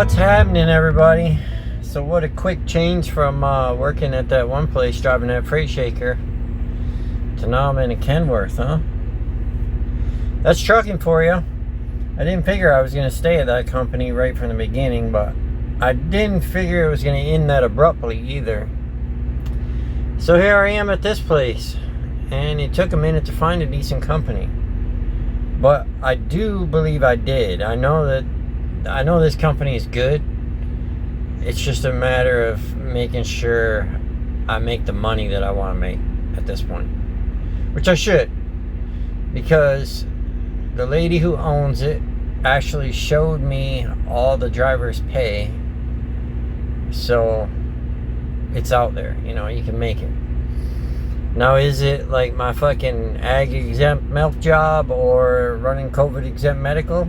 What's happening, everybody? So what a quick change from working at that one place driving that freight shaker to now I'm in a Kenworth, huh? That's trucking for you. I didn't figure I was going to stay at that company right from the beginning, but I didn't figure it was going to end that abruptly either. So here I am at this place, and it took a minute to find a decent company, but I do believe I did. I know this company is good. It's just a matter of making sure I make the money that I want to make at this point, which I should, because the lady who owns it actually showed me all the drivers' pay, so it's out there. You know, you can make it. Now, is it like my fucking ag exempt milk job or running COVID exempt medical?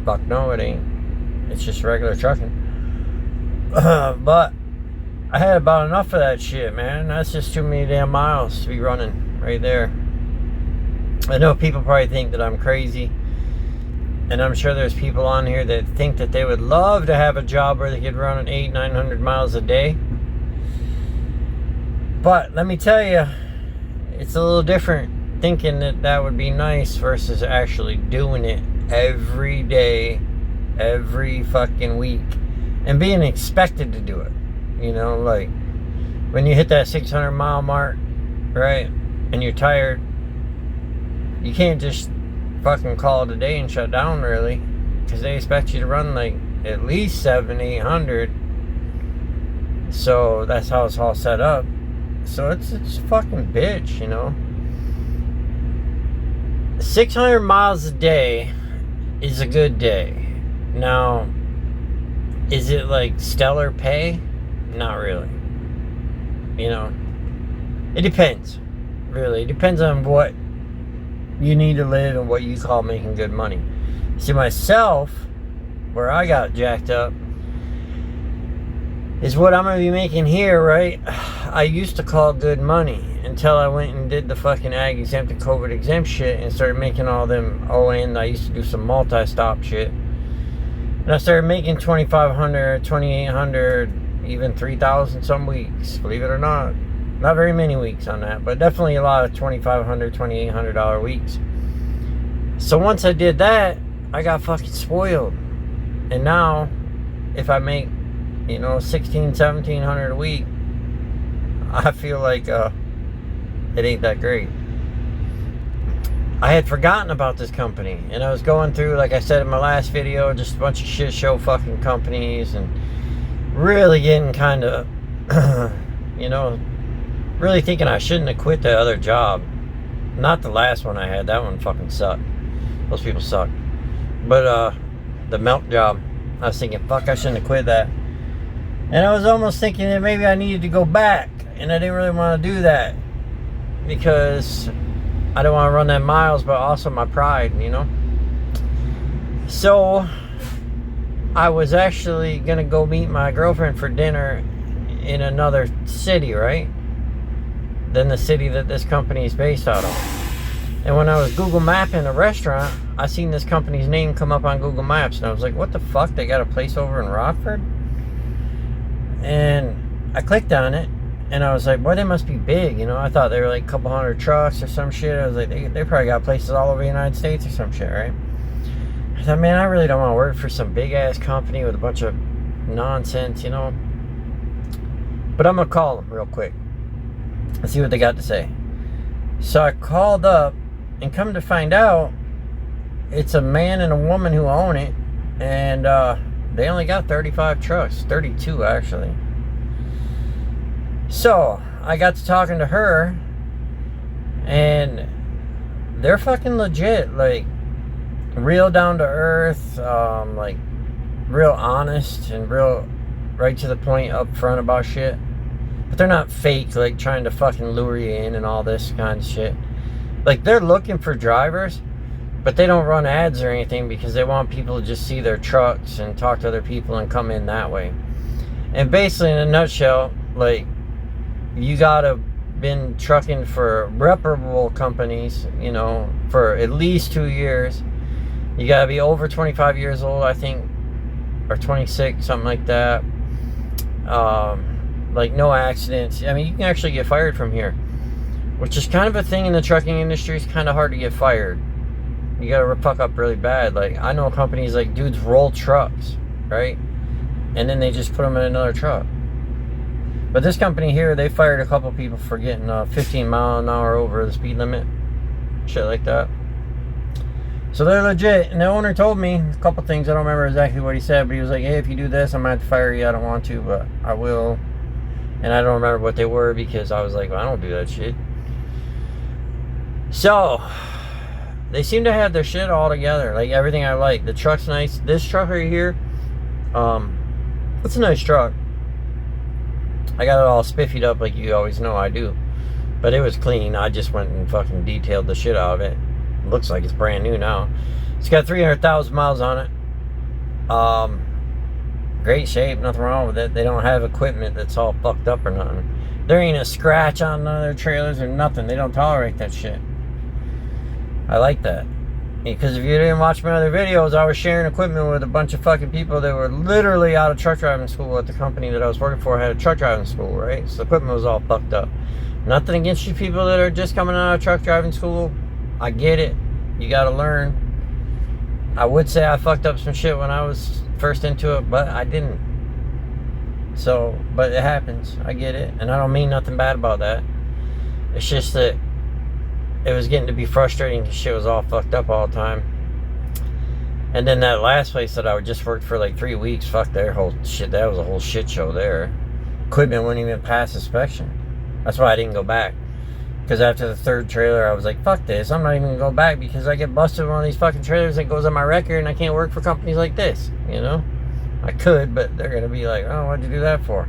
Fuck no, it ain't. It's just regular trucking. But I had about enough of that shit, man. That's just too many damn miles to be running right there. I know people probably think that I'm crazy, and I'm sure there's people on here that think that they would love to have a job where they could run 800-900 miles a day. But let me tell you, it's a little different thinking that that would be nice versus actually doing it every day, every fucking week, and being expected to do it. You know, like when you hit that 600 mile mark, right, and you're tired, you can't just fucking call it a day and shut down, really, because they expect you to run like at least 700-800. So that's how it's all set up. So it's a fucking bitch, you know. 600 miles a day is a good day. Now, is it like stellar pay? Not really. You know, it depends. Really, it depends on what you need to live and what you call making good money. See, myself, where I got jacked up, is what I'm going to be making here, right? I used to call good money until I went and did the fucking ag exempt and COVID exempt shit and started making all them. Oh, and I used to do some multi-stop shit. And I started making $2,500, $2,800, even $3,000 some weeks, believe it or not. Not very many weeks on that, but definitely a lot of $2,500, $2,800 weeks. So once I did that, I got fucking spoiled. And now, if I make, you know, $1,600, $1,700 a week, I feel like it ain't that great. I had forgotten about this company, and I was going through, like I said in my last video, just a bunch of shit show fucking companies, and really getting kind of, you know, really thinking I shouldn't have quit the other job. Not the last one I had. That one fucking sucked. Those people suck. But the milk job, I was thinking, fuck, I shouldn't have quit that. And I was almost thinking that maybe I needed to go back, and I didn't really want to do that because I don't want to run that miles, but also my pride, you know. So I was actually gonna go meet my girlfriend for dinner in another city, right, than the city that this company is based out of. And when I was Google mapping a restaurant, I seen this company's name come up on Google Maps, and I was like, what the fuck, they got a place over in Rockford? And I clicked on it, and I was like, boy, they must be big, you know. I thought they were like a couple hundred trucks or some shit. I was like, they probably got places all over the United States or some shit, right? I thought, man, I really don't want to work for some big-ass company with a bunch of nonsense, you know. But I'm going to call them real quick and see what they got to say. So I called up, and come to find out, it's a man and a woman who own it, and they only got 35 trucks, 32 actually. So I got to talking to her, and they're fucking legit, like real down to earth, like real honest and real right to the point, up front about shit. But they're not fake, like trying to fucking lure you in and all this kind of shit. Like, they're looking for drivers, but they don't run ads or anything because they want people to just see their trucks and talk to other people and come in that way. And basically, in a nutshell, like, you gotta been trucking for reputable companies, you know, for at least 2 years. You gotta be over 25 years old, I think, or 26, something like that. Like no accidents. I mean, you can actually get fired from here, which is kind of a thing in the trucking industry. It's kind of hard to get fired. You gotta fuck up really bad. Like, I know companies like dudes roll trucks, right? And then they just put them in another truck. But this company here, they fired a couple people for getting 15 mile an hour over the speed limit. Shit like that. So they're legit. And the owner told me a couple things. I don't remember exactly what he said, but he was like, hey, if you do this, I'm gonna have to fire you. I don't want to, but I will. And I don't remember what they were, because I was like, well, I don't do that shit. So they seem to have their shit all together. Like, everything I like. The truck's nice. This truck right here, it's a nice truck. I got it all spiffied up like you always know I do. But it was clean. I just went and fucking detailed the shit out of it. It looks like it's brand new now. It's got 300,000 miles on it. Great shape, nothing wrong with it. They don't have equipment that's all fucked up or nothing. There ain't a scratch on none of their trailers or nothing. They don't tolerate that shit. I like that. Because if you didn't watch my other videos, I was sharing equipment with a bunch of fucking people that were literally out of truck driving school at the company that I was working for. Had a truck driving school, right? So the equipment was all fucked up. Nothing against you people that are just coming out of truck driving school. I get it. You gotta learn. I would say I fucked up some shit when I was first into it, but I didn't. So, but it happens. I get it. And I don't mean nothing bad about that. It's just that it was getting to be frustrating because shit was all fucked up all the time. And then that last place that I just worked for like 3 weeks, fuck their whole shit. That was a whole shit show there. Equipment wouldn't even pass inspection. That's why I didn't go back. Because after the third trailer, I was like, fuck this. I'm not even going to go back, because I get busted with one of these fucking trailers that goes on my record, and I can't work for companies like this, you know? I could, but they're going to be like, oh, what'd you do that for?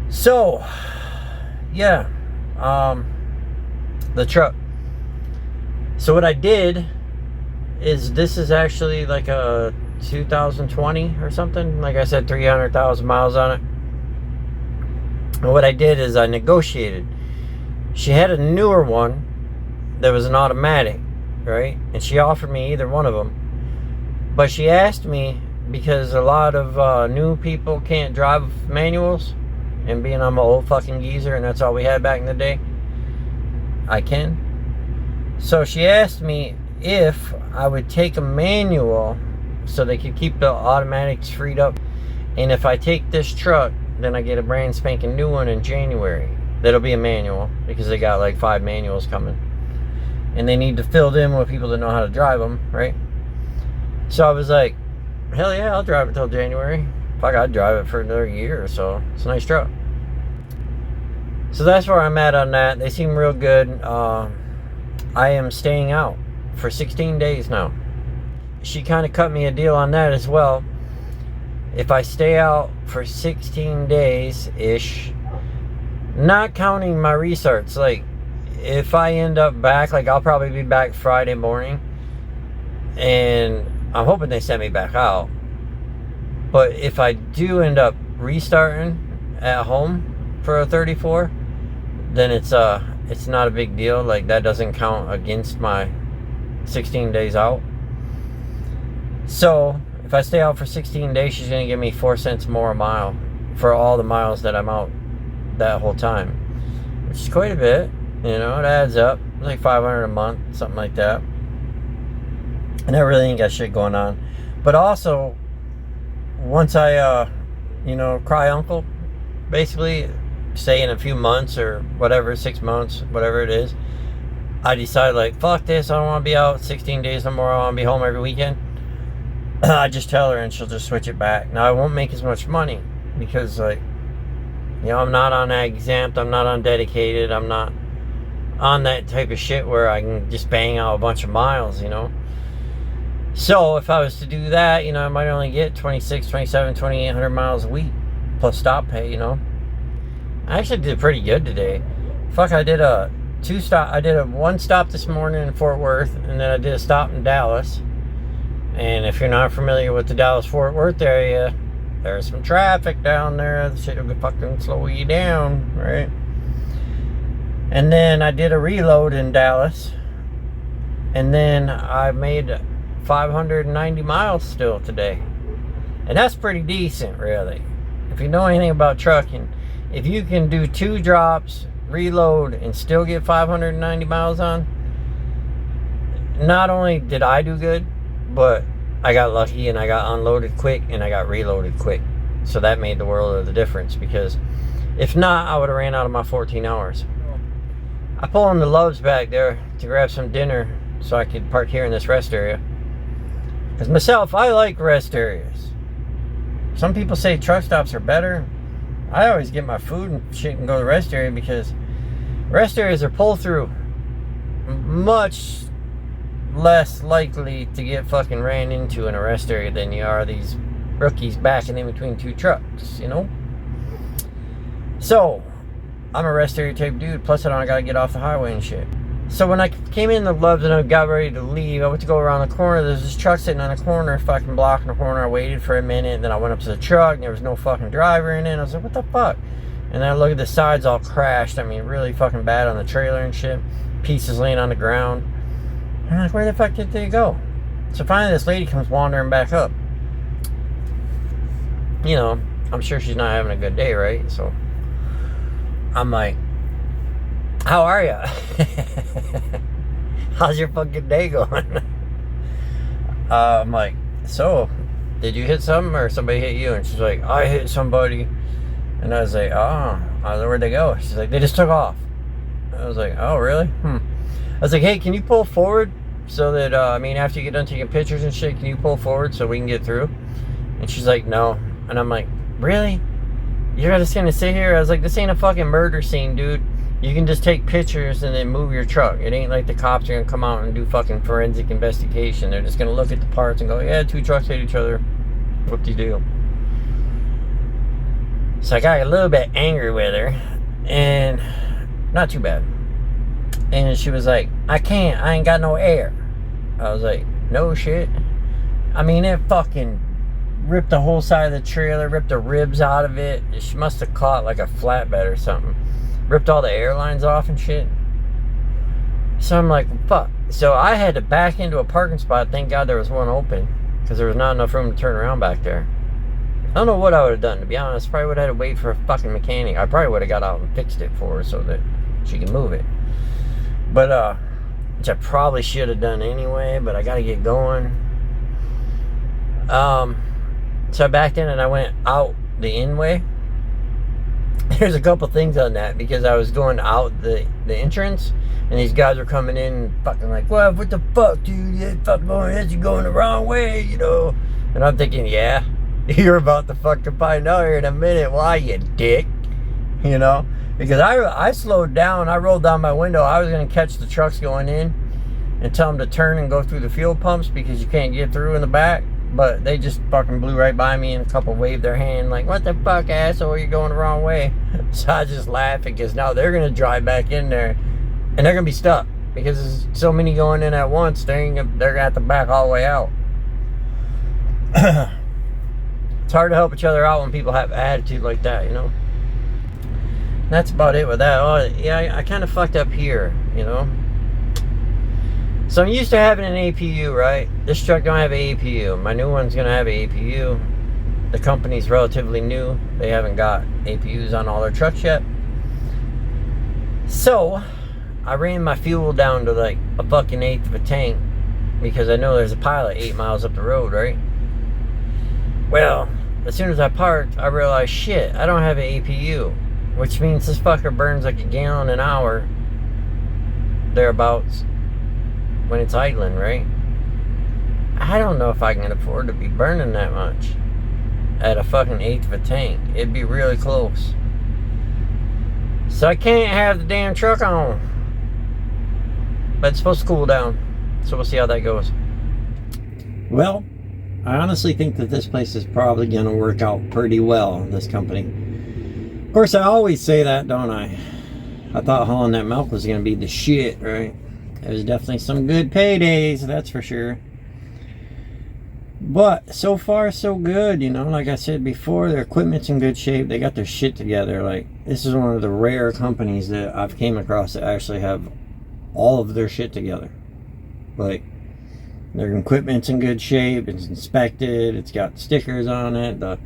So, yeah. The truck. So what I did is, this is actually like a 2020 or something. Like I said, 300,000 miles on it. And what I did is I negotiated. She had a newer one that was an automatic, right? And she offered me either one of them. But she asked me, because a lot of new people can't drive manuals, and being I'm an old fucking geezer and that's all we had back in the day, I can. So she asked me if I would take a manual so they could keep the automatics freed up. And if I take this truck, then I get a brand spanking new one in January. That'll be a manual, because they got like 5 manuals coming. And they need to fill them with people that know how to drive them, right? So I was like, hell yeah, I'll drive it till January. Fuck, I'd drive it for another year or so. It's a nice truck. So that's where I'm at on that. They seem real good. I am staying out for 16 days now. She kind of cut me a deal on that as well. If I stay out for 16 days-ish, not counting my restarts, like, if I end up back, like, I'll probably be back Friday morning, and I'm hoping they send me back out. But if I do end up restarting at home for a 34, then it's not a big deal. Like, that doesn't count against my 16 days out. So if I stay out for 16 days, she's gonna give me 4 cents more a mile for all the miles that I'm out that whole time, which is quite a bit. You know, it adds up. It's like $500 a month, something like that. And I really ain't got shit going on. But also, once I cry uncle, basically, say in a few months or whatever, 6 months, whatever it is, I decide, like, fuck this, I don't want to be out 16 days no more, I want to be home every weekend. I just tell her and she'll just switch it back. Now, I won't make as much money because, like, you know, I'm not on that exempt, I'm not on dedicated, I'm not on that type of shit where I can just bang out a bunch of miles, you know. So if I was to do that, you know, I might only get 26, 27, 2,800 miles a week plus stop pay, you know. I actually did pretty good today. Fuck, I did a 1 stop this morning in Fort Worth, and then I did a stop in Dallas. And if you're not familiar with the Dallas-Fort Worth area, there's some traffic down there. The shit will fucking slow you down, right? And then I did a reload in Dallas. And then I made 590 miles still today. And that's pretty decent, really. If you know anything about trucking, if you can do 2 drops, reload, and still get 590 miles on, not only did I do good, but I got lucky and I got unloaded quick and I got reloaded quick. So that made the world of the difference, because if not, I would have ran out of my 14 hours. I pull on the Loves back there to grab some dinner so I could park here in this rest area. Because myself, I like rest areas. Some people say truck stops are better. I always get my food and shit and go to the rest area, because rest areas are pull through. Much less likely to get fucking ran into in a rest area than you are these rookies backing in between 2 trucks, you know? So, I'm a rest area type dude, plus I gotta get off the highway and shit. So when I came in the Loves and I got ready to leave, I went to go around the corner. There's this truck sitting on the corner, fucking blocking the corner. I waited for a minute, and then I went up to the truck, and there was no fucking driver in it. I was like, what the fuck? And then I look at the sides all crashed. I mean, really fucking bad on the trailer and shit. Pieces laying on the ground. And I'm like, where the fuck did they go? So finally this lady comes wandering back up. You know, I'm sure she's not having a good day, right? So I'm like, how are ya? How's your fucking day going? I'm like, so, did you hit something or somebody hit you? And she's like, I hit somebody. And I was like, oh, where'd they go? She's like, they just took off. I was like, oh, really? I was like, hey, can you pull forward so that, I mean, after you get done taking pictures and shit, can you pull forward so we can get through? And she's like, no. And I'm like, really? You're just gonna sit here? I was like, this ain't a fucking murder scene, dude. You can just take pictures and then move your truck. It ain't like the cops are gonna come out and do fucking forensic investigation. They're just gonna look at the parts and go, yeah, 2 trucks hit each other. Whoop-de-doo. So I got a little bit angry with her, and not too bad. And she was like, I ain't got no air. I was like, no shit. I mean, it fucking ripped the whole side of the trailer, ripped the ribs out of it. She must have caught like a flatbed or something. Ripped all the airlines off and shit. So I'm like, fuck. So I had to back into a parking spot. Thank God there was one open, because there was not enough room to turn around back there. I don't know what I would have done, to be honest. Probably would have had to wait for a fucking mechanic. I probably would have got out and fixed it for her so that she can move it. But, which I probably should have done anyway, but I got to get going. So I backed in and I went out the in-way. There's a couple things on that, because I was going out the entrance, and these guys were coming in fucking like, what the fuck, dude? You fucking going the wrong way, you know? And I'm thinking, yeah, you're about to fucking find out here in a minute. Why, you dick? You know? Because I slowed down. I rolled down my window. I was going to catch the trucks going in and tell them to turn and go through the fuel pumps, because you can't get through in the back. But they just fucking blew right by me, and a couple waved their hand like, what the fuck, asshole, you're going the wrong way. So I just laughed, because now they're going to drive back in there, and they're going to be stuck, because there's so many going in at once. They're going to have to back all the way out. It's hard to help each other out when people have attitude like that, you know. That's about it with that. Oh, yeah, I kind of fucked up here, you know. So I'm used to having an APU, right? This truck don't have an APU. My new one's going to have an APU. The company's relatively new. They haven't got APUs on all their trucks yet. So, I ran my fuel down to like a fucking 1/8 of a tank, because I know there's a pilot 8 miles up the road, right? Well, as soon as I parked, I realized, shit, I don't have an APU. Which means this fucker burns like a gallon an hour, thereabouts, when it's idling, right? I don't know if I can afford to be burning that much at a fucking 1/8 of a tank. It'd be really close. So I can't have the damn truck on. But it's supposed to cool down. So we'll see how that goes. Well, I honestly think that this place is probably going to work out pretty well, this company. Of course, I always say that, don't I? I thought hauling that milk was going to be the shit, right? There's definitely some good paydays, that's for sure. But so far, so good, you know. Like I said before, their equipment's in good shape. They got their shit together. Like, this is one of the rare companies that I've came across that actually have all of their shit together. Like, Their equipment's in good shape. It's inspected. It's got stickers on it. The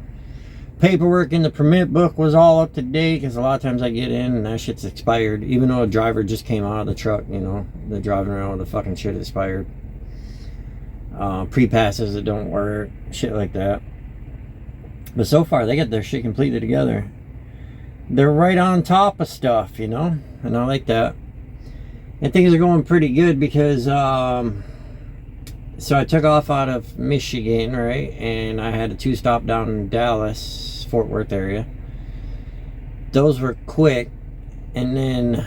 paperwork in the permit book was all up to date, because a lot of times I get in and that shit's expired, even though a driver just came out of the truck. You know, they're driving around with the fucking shit expired. Pre-passes that don't work, shit like that. But so far they got their shit completely together. They're right on top of stuff, you know, and I like that. And things are going pretty good because so I took off out of Michigan, right, and I had a 2-stop down in Dallas, Fort Worth area. Those were quick. And then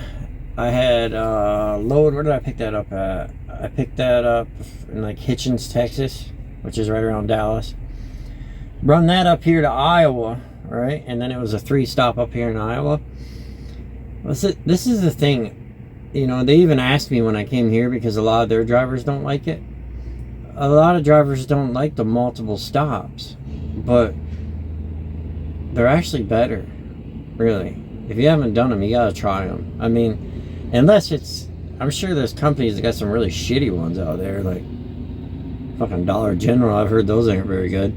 I had load. Where did I pick that up at? I picked that up in like Hitchens, Texas, which is right around Dallas. Run that up here to Iowa, right? And then it was a 3-stop up here in Iowa. This is the thing. You know, they even asked me when I came here, because a lot of their drivers don't like it. A lot of drivers don't like the multiple stops, but they're actually better, really. If you haven't done them, you gotta try them. I mean, unless it's, I'm sure there's companies that got some really shitty ones out there, like fucking Dollar General. I've heard those ain't very good.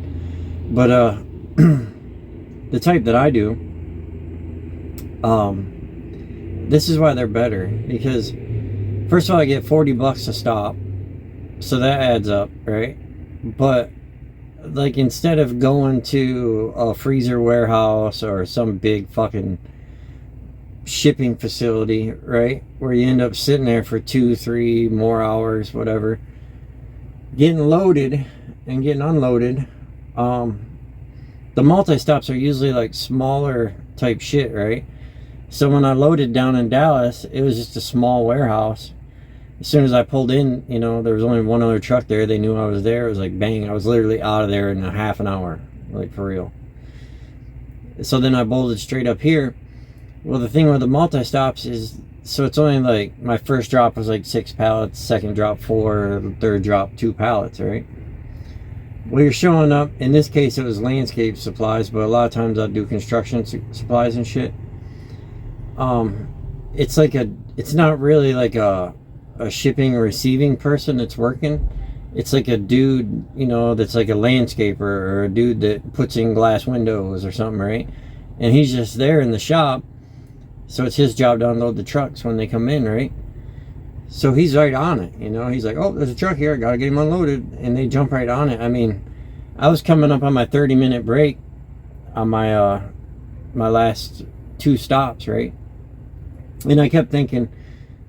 But the type that I do, this is why they're better. Because first of all, I get $40 a stop, so that adds up, right? But like, instead of going to a freezer warehouse or some big fucking shipping facility, right, where you end up sitting there for 2-3 more hours, whatever, getting loaded and getting unloaded, the multi-stops are usually like smaller type shit, right? So when I loaded down in Dallas, it was just a small warehouse. As soon as I pulled in, you know, there was only one other truck there. They knew I was there. It was like, bang, I was literally out of there in a half an hour, like, for real. So then I bolted straight up here. Well, the thing with the multi-stops is, so it's only like, my first drop was like 6 pallets, second drop 4, third drop 2 pallets, right? Well, you're showing up, in this case it was landscape supplies, but a lot of times I'll do construction supplies and shit. It's like it's not really like a shipping or receiving person that's working. It's like a dude, you know, that's like a landscaper, or a dude that puts in glass windows or something, right? And he's just there in the shop, so it's his job to unload the trucks when they come in, right? So he's right on it, you know. He's like, oh, there's a truck here, gotta get him unloaded, and they jump right on it. I mean, I was coming up on my 30-minute break on my my last 2 stops, right? And I kept thinking,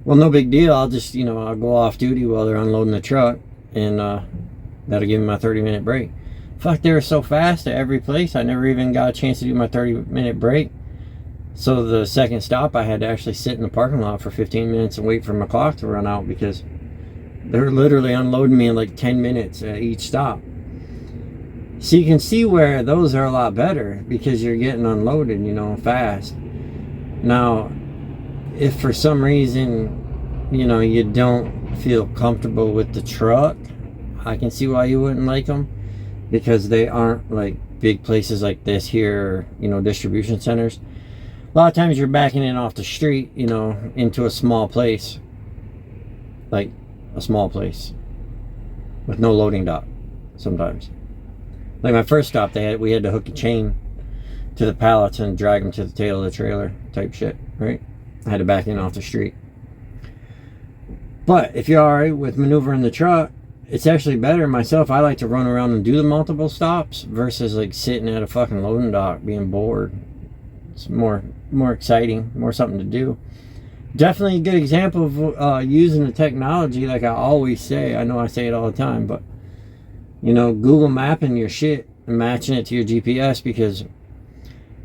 well, no big deal, I'll just, you know, I'll go off duty while they're unloading the truck, and that'll give me my 30-minute break. Fuck, they were so fast at every place, I never even got a chance to do my 30-minute break. So the second stop, I had to actually sit in the parking lot for 15 minutes and wait for my clock to run out, because they're literally unloading me in like 10 minutes at each stop. So you can see where those are a lot better, because you're getting unloaded, you know, fast. Now, if for some reason, you know, you don't feel comfortable with the truck, I can see why you wouldn't like them, because they aren't like big places like this here, you know, distribution centers. A lot of times you're backing in off the street, you know, into a small place, like a small place with no loading dock sometimes. Like my first stop, we had to hook a chain to the pallets and drag them to the tail of the trailer type shit, right? I had to back in off the street. But if you're alright with maneuvering the truck, it's actually better. Myself, I like to run around and do the multiple stops versus like sitting at a fucking loading dock being bored. It's more exciting, more something to do. Definitely a good example of using the technology, like I always say. I know I say it all the time, but you know, Google mapping your shit and matching it to your GPS, because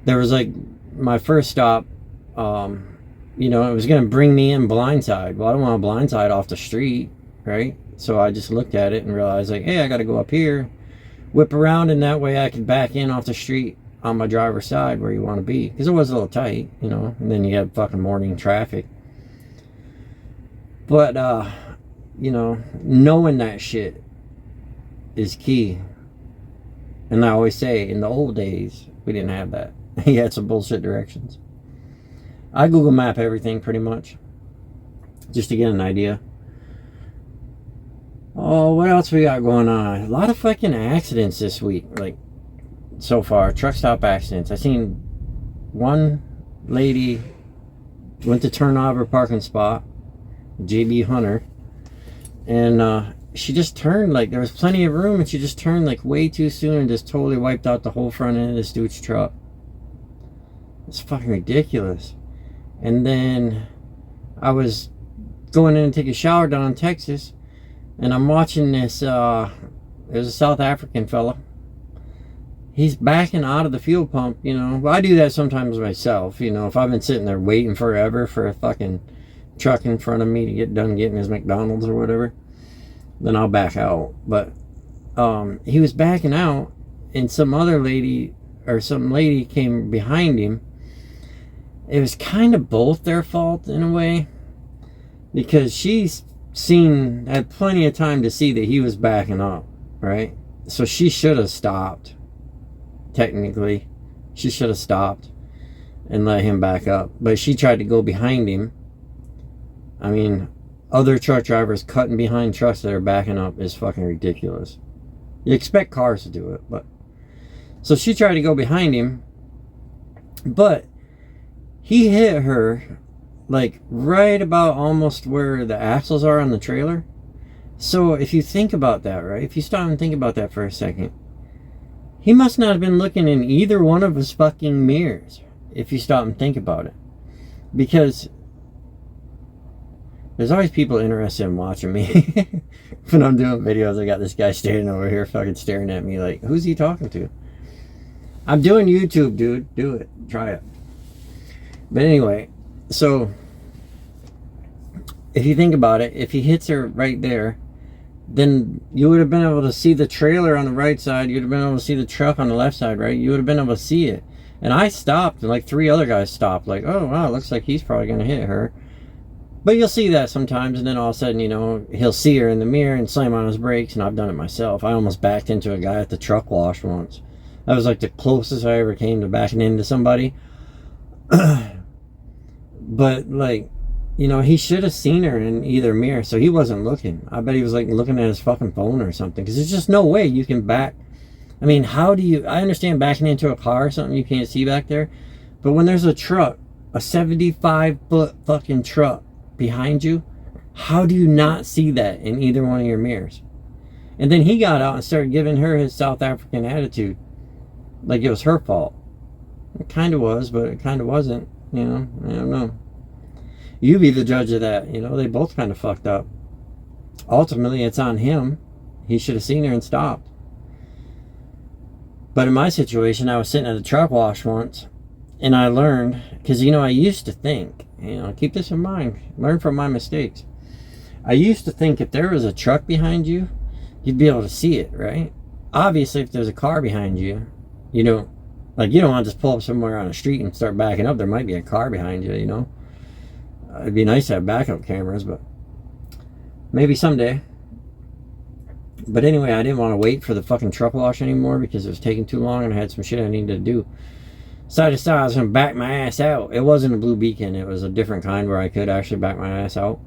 there was like my first stop, you know, it was going to bring me in blindside. Well, I don't want a blindside off the street, right? So I just looked at it and realized, like, hey, I got to go up here, whip around, and that way I could back in off the street on my driver's side where you want to be, because it was a little tight, you know, and then you have fucking morning traffic. But you know, knowing that shit is key. And I always say, in the old days we didn't have that. You had some bullshit directions. I Google map everything pretty much, just to get an idea. Oh, what else we got going on? A lot of fucking accidents this week, like, so far. Truck stop accidents. I seen one lady went to turn out of her parking spot, JB Hunter, and she just turned, like, there was plenty of room, and she just turned, like, way too soon and just totally wiped out the whole front end of this dude's truck. It's fucking ridiculous. And then I was going in to take a shower down in Texas, and I'm watching this, there's a South African fella. He's backing out of the fuel pump, you know. I do that sometimes myself, you know. If I've been sitting there waiting forever for a fucking truck in front of me to get done getting his McDonald's or whatever, then I'll back out. But he was backing out, and some lady came behind him. It was kind of both their fault in a way, because she's had plenty of time to see that he was backing up, right? So she should have stopped. Technically, she should have stopped and let him back up, but she tried to go behind him. I mean, other truck drivers cutting behind trucks that are backing up is fucking ridiculous. You expect cars to do it, but so she tried to go behind him, but he hit her like right about almost where the axles are on the trailer. So if you think about that, right? If you stop and think about that for a second, he must not have been looking in either one of his fucking mirrors, if you stop and think about it. Because there's always people interested in watching me. When I'm doing videos, I got this guy standing over here fucking staring at me like, who's he talking to? I'm doing YouTube, dude. Do it. Try it. But anyway, so if you think about it, if he hits her right there, then you would have been able to see the trailer on the right side. You'd have been able to see the truck on the left side, right? You would have been able to see it. And I stopped, and like 3 other guys stopped, like, oh wow, looks like he's probably gonna hit her. But you'll see that sometimes, and then all of a sudden, you know, he'll see her in the mirror and slam on his brakes, and I've done it myself. I almost backed into a guy at the truck wash once. That was like the closest I ever came to backing into somebody. But like, you know, he should have seen her in either mirror, so he wasn't looking. I bet he was like looking at his fucking phone or something, because there's just no way you can back. I mean, how do you, I understand backing into a car or something you can't see back there, but when there's a truck, a 75-foot fucking truck behind you, how do you not see that in either one of your mirrors? And then he got out and started giving her his South African attitude, like it was her fault. It kind of was, but it kind of wasn't, you know. I don't know. You be the judge of that. You know, they both kind of fucked up. Ultimately, it's on him. He should have seen her and stopped. But in my situation, I was sitting at a truck wash once, and I learned, because, you know, I used to think, you know, keep this in mind, learn from my mistakes. I used to think if there was a truck behind you, you'd be able to see it, right? Obviously, if there's a car behind you, you know, like, you don't want to just pull up somewhere on the street and start backing up. There might be a car behind you, you know. It'd be nice to have backup cameras, but maybe someday. But anyway, I didn't want to wait for the fucking truck wash anymore because it was taking too long and I had some shit I needed to do. So I decided I was going to back my ass out. It wasn't a Blue Beacon. It was a different kind where I could actually back my ass out.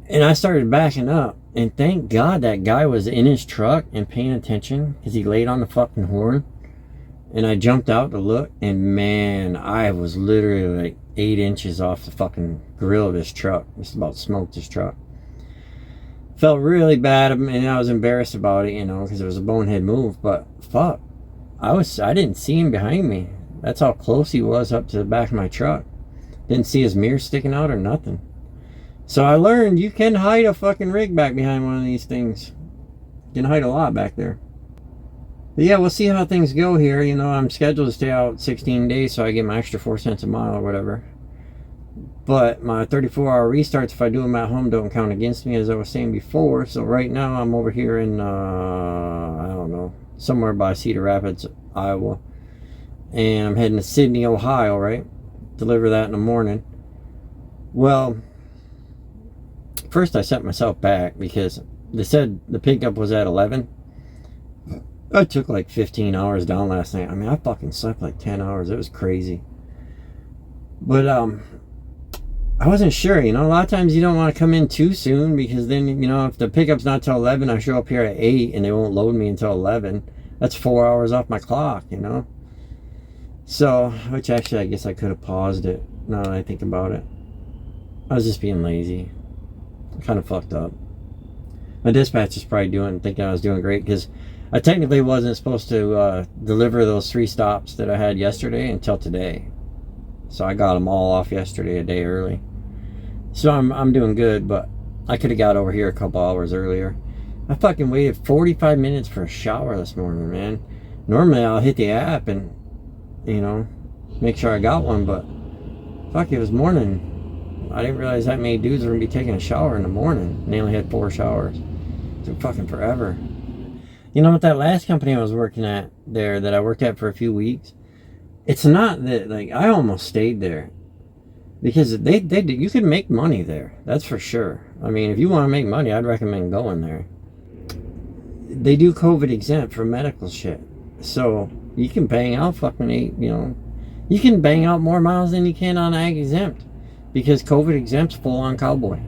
And I started backing up. And thank God that guy was in his truck and paying attention, because he laid on the fucking horn. And I jumped out to look, and man, I was literally like 8 inches off the fucking grill of this truck. Just about smoked this truck. Felt really bad, and I was embarrassed about it, you know, because it was a bonehead move. But fuck, I didn't see him behind me. That's how close he was up to the back of my truck. Didn't see his mirror sticking out or nothing. So I learned you can hide a fucking rig back behind one of these things. You can hide a lot back there. But yeah, we'll see how things go here. You know, I'm scheduled to stay out 16 days, so I get my extra 4 cents a mile or whatever. But my 34-hour restarts, if I do them at home, don't count against me, as I was saying before. So right now, I'm over here in, I don't know, somewhere by Cedar Rapids, Iowa. And I'm heading to Sydney, Ohio, right? Deliver that in the morning. Well, first I set myself back because they said the pickup was at 11. I took like 15 hours down last night. I mean, I fucking slept like 10 hours. It was crazy. But I wasn't sure. You know, a lot of times you don't want to come in too soon because then, you know, if the pickup's not till 11, I show up here at 8 and they won't load me until 11. That's 4 hours off my clock, you know? So, which actually I guess I could have paused it now that I think about it. I was just being lazy. I kind of fucked up. My dispatch is probably thinking I was doing great because I technically wasn't supposed to deliver those 3 stops that I had yesterday until today. So I got them all off yesterday, a day early. So I'm doing good, but I could have got over here a couple hours earlier. I fucking waited 45 minutes for a shower this morning, man. Normally I'll hit the app and, you know, make sure I got one, but fuck, it was morning. I didn't realize that many dudes were gonna be taking a shower in the morning, and they only had 4 showers. It took fucking forever. You know, with that last company I was working at there, that I worked at for a few weeks, it's not that, like, I almost stayed there because they you can make money there. That's for sure. I mean, if you want to make money, I'd recommend going there. They do COVID exempt for medical shit, so you can bang out fucking you can bang out more miles than you can on ag exempt because COVID exempt's full on cowboy.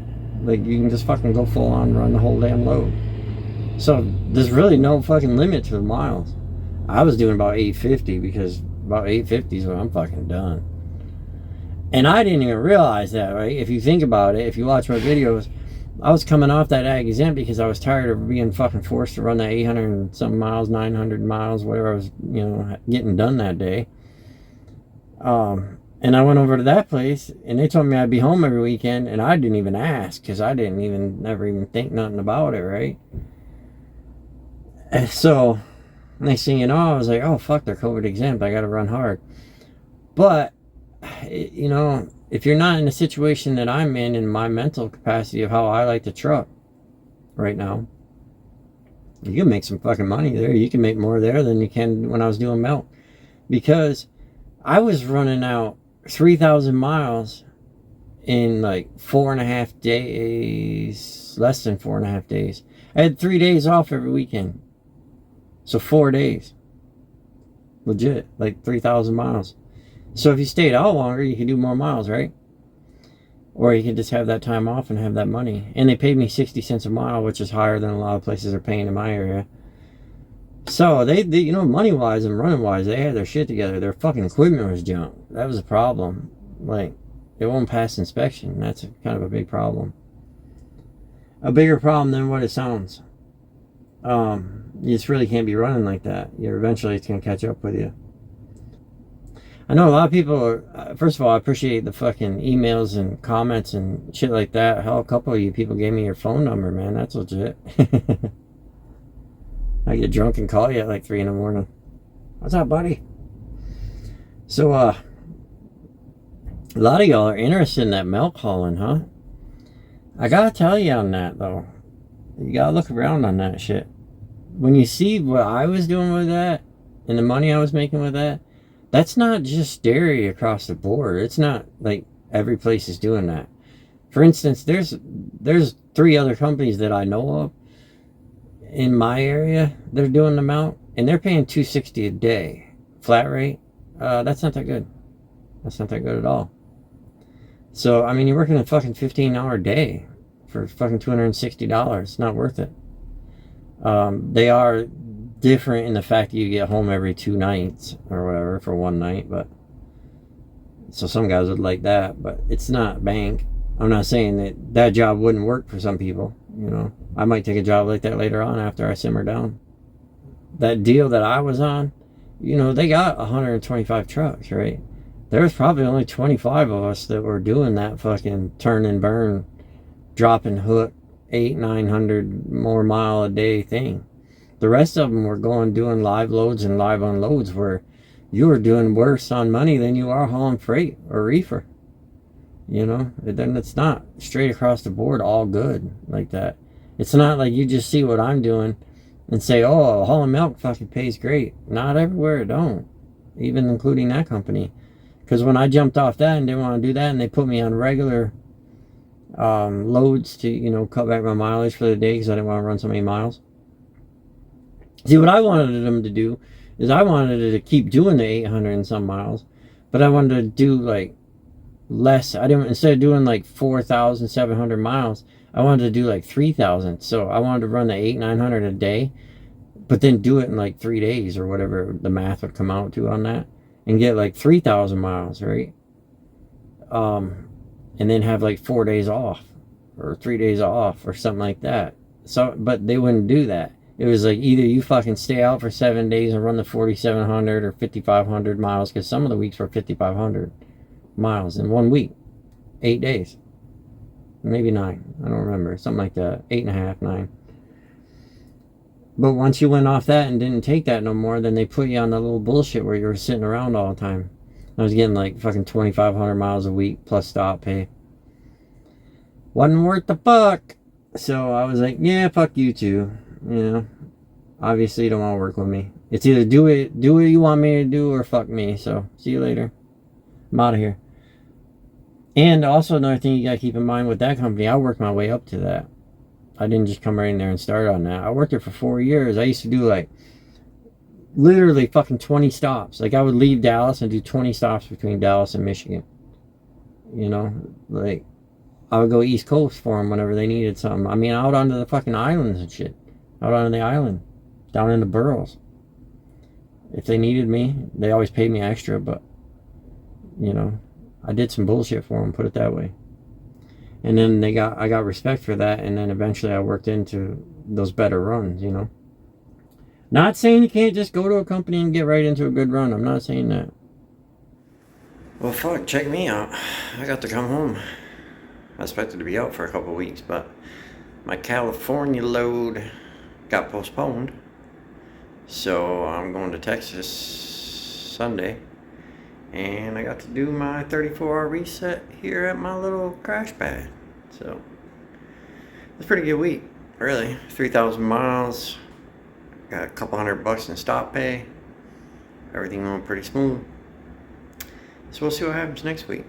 Like, you can just fucking go full on, run the whole damn load. So there's really no fucking limit to the miles. I was doing about 850 because about 850 is when I'm fucking done. And I didn't even realize that, right? If you think about it, if you watch my videos, I was coming off that ag exempt because I was tired of being fucking forced to run that 800 and some miles, 900 miles, whatever I was, you know, getting done that day. And I went over to that place and they told me I'd be home every weekend, and I didn't even ask because I never even think nothing about it, right? And so next thing you know, I was like, oh fuck, they're COVID exempt, I gotta run hard. But, you know, if you're not in a situation that I'm in my mental capacity of how I like to truck right now, you can make some fucking money there. You can make more there than you can when I was doing milk, because I was running out 3,000 miles in like 4.5 days, less than 4.5 days. I had 3 days off every weekend, so 4 days, legit, like 3,000 miles. So if you stayed out longer, you could do more miles, right? Or you could just have that time off and have that money. And they paid me 60 cents a mile, which is higher than a lot of places are paying in my area. So they you know, money-wise and running-wise, they had their shit together. Their fucking equipment was junk. That was a problem. Like, it won't pass inspection. That's kind of a big problem. A bigger problem than what it sounds. You just really can't be running like that. Eventually it's going to catch up with you. I know a lot of people are, first of all, I appreciate the fucking emails and comments and shit like that. Hell, a couple of you people gave me your phone number, man. That's legit. I get drunk and call you at like 3 in the morning. What's up, buddy? So, a lot of y'all are interested in that milk hauling, huh? I gotta tell you on that, though. You gotta look around on that shit. When you see what I was doing with that and the money I was making with that, that's not just dairy across the board. It's not like every place is doing that. For instance, there's 3 other companies that I know of in my area. They're doing them out, and they're paying $260 a day flat rate. That's not that good. That's not that good at all. So I mean, you're working a fucking 15-hour day for fucking $260. It's not worth it. They are different in the fact that you get home every 2 nights or whatever for 1 night, but so some guys would like that, but it's not bank. I'm not saying that job wouldn't work for some people. You know, I might take a job like that later on after I simmer down. That deal that I was on, you know, they got 125 trucks, right? There was probably only 25 of us that were doing that fucking turn and burn, dropping hook, 800-900 more mile a day thing. The rest of them were doing live loads and live unloads, where you were doing worse on money than you are hauling freight or reefer. You know, then it's not straight across the board all good like that. It's not like you just see what I'm doing and say, oh, hauling milk fucking pays great. Not everywhere it don't, even including that company. Because when I jumped off that and didn't want to do that, and they put me on regular loads to, you know, cut back my mileage for the day because I didn't want to run so many miles. See, what I wanted them to do is I wanted to keep doing the 800 and some miles, but I wanted to do like less. I didn't, instead of doing like 4,700 miles, I wanted to do like 3,000. So I wanted to run the 900 a day, but then do it in like 3 days or whatever the math would come out to on that, and get like 3,000 miles, right? And then have like 4 days off or 3 days off or something like that. So, but they wouldn't do that. It was like either you fucking stay out for 7 days and run the 4,700 or 5,500 miles, because some of the weeks were 5,500 miles in 1 week, 8 days, maybe 9. I don't remember, something like that, 8.5, 9. But once you went off that and didn't take that no more, then they put you on the little bullshit where you were sitting around all the time. I was getting like fucking 2,500 miles a week plus stop pay. Wasn't worth the fuck. So I was like, yeah, fuck you too. You know, obviously you don't want to work with me. It's either do what you want me to do, or fuck me. So see you later. I'm out of here. And also another thing you gotta keep in mind with that company, I worked my way up to that. I didn't just come right in there and start on that. I worked there for 4 years. I used to do like literally fucking 20 stops. Like I would leave Dallas and do 20 stops between Dallas and Michigan. You know, like I would go East Coast for them whenever they needed something. I mean, out onto the fucking islands and shit. Out onto the island. Down in the boroughs. If they needed me, they always paid me extra, but, you know, I did some bullshit for them, put it that way. And then I got respect for that, and then eventually I worked into those better runs, you know. Not saying you can't just go to a company and get right into a good run. I'm not saying that. Well, fuck, check me out. I got to come home. I expected to be out for a couple of weeks, but my California load got postponed. So I'm going to Texas Sunday. And I got to do my 34-hour reset here at my little crash pad. So it's a pretty good week, really. 3,000 miles. Got a couple $100 in stop pay. Everything went pretty smooth. So we'll see what happens next week.